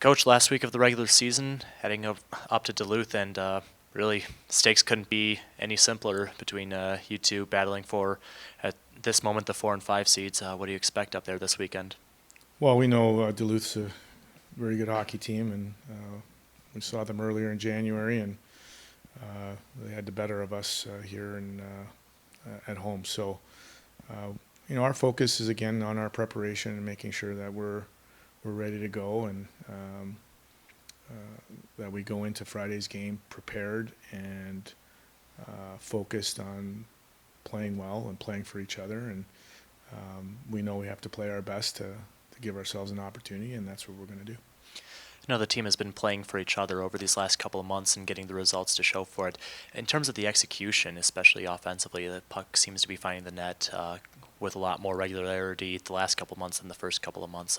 Coach, last week of the regular season, heading up to Duluth, and really stakes couldn't be any simpler between you two battling for, at this moment, the 4 and 5 seeds. What do you expect up there this weekend? Well, we know Duluth's a very good hockey team, and we saw them earlier in January, and they had the better of us here at home. So, our focus is again on our preparation and making sure that we're ready to go, and that we go into Friday's game prepared and focused on playing well and playing for each other. And we know we have to play our best to give ourselves an opportunity, and that's what we're going to do. I know the team has been playing for each other over these last couple of months and getting the results to show for it. In terms of the execution, especially offensively, the puck seems to be finding the net with a lot more regularity the last couple of months than the first couple of months.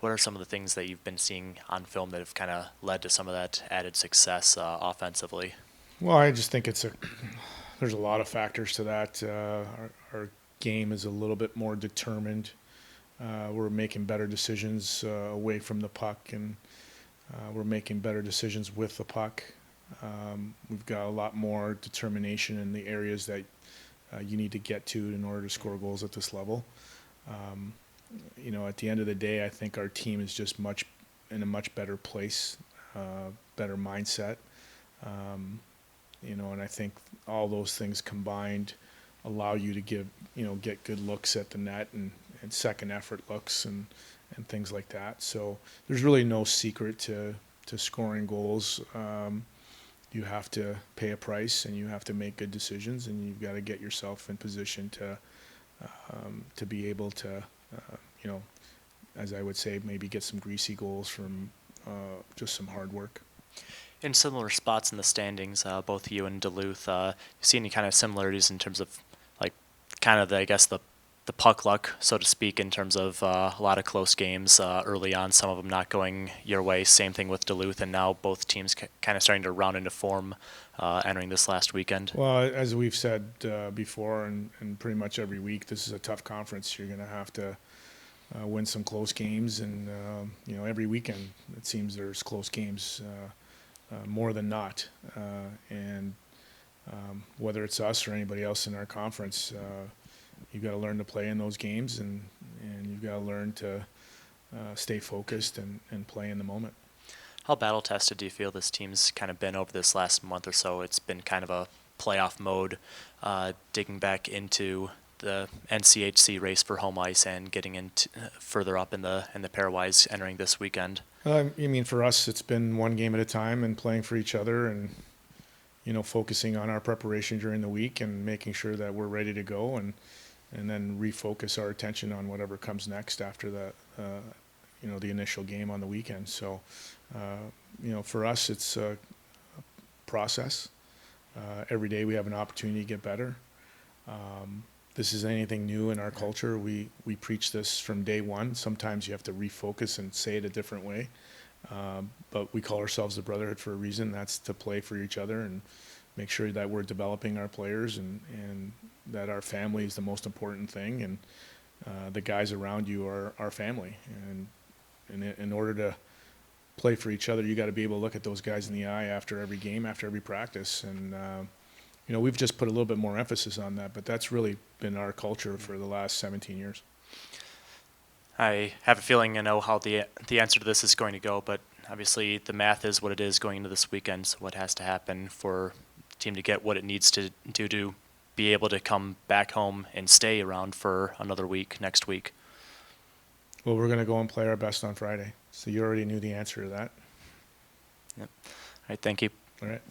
What are some of the things that you've been seeing on film that have kind of led to some of that added success offensively? Well, I just think there's a lot of factors to that. Our game is a little bit more determined. We're making better decisions away from the puck, and we're making better decisions with the puck. We've got a lot more determination in the areas that you need to get to in order to score goals at this level. At the end of the day, I think our team is just in a much better place, better mindset. And I think all those things combined allow you to get good looks at the net and second effort looks and things like that. So there's really no secret to scoring goals. You have to pay a price, and you have to make good decisions, and you've got to get yourself in position to be able to, as I would say, maybe get some greasy goals from just some hard work. In similar spots in the standings, both you and Duluth, you see any kind of similarities in terms of, like, kind of the puck luck, so to speak, in terms of a lot of close games early on, some of them not going your way. Same thing with Duluth, and now both teams kind of starting to round into form entering this last weekend. Well, as we've said before, and pretty much every week, this is a tough conference. You're going to have to win some close games, and every weekend it seems there's close games, more than not. And whether it's us or anybody else in our conference, you've got to learn to play in those games, and you've got to learn to stay focused and play in the moment. How battle-tested do you feel this team's kind of been over this last month or so? It's been kind of a playoff mode, digging back into the NCHC race for home ice and getting into further up in the pairwise entering this weekend. For us, it's been one game at a time and playing for each other, and focusing on our preparation during the week and making sure that we're ready to go, and then refocus our attention on whatever comes next after the initial game on the weekend. So, for us, it's a process. Every day we have an opportunity to get better. This is anything new in our culture. We preach this from day one. Sometimes you have to refocus and say it a different way. But we call ourselves the Brotherhood for a reason. That's to play for each other and make sure that we're developing our players, and that our family is the most important thing, and the guys around you are our family. And in order to play for each other, you got to be able to look at those guys in the eye after every game, after every practice. And we've just put a little bit more emphasis on that, but that's really been our culture for the last 17 years. I have a feeling I know how the answer to this is going to go, but obviously the math is what it is going into this weekend. So what has to happen for the team to get what it needs to do to be able to come back home and stay around for another week next week? Well, we're going to go and play our best on Friday. So you already knew the answer to that. Yep. All right, thank you. All right.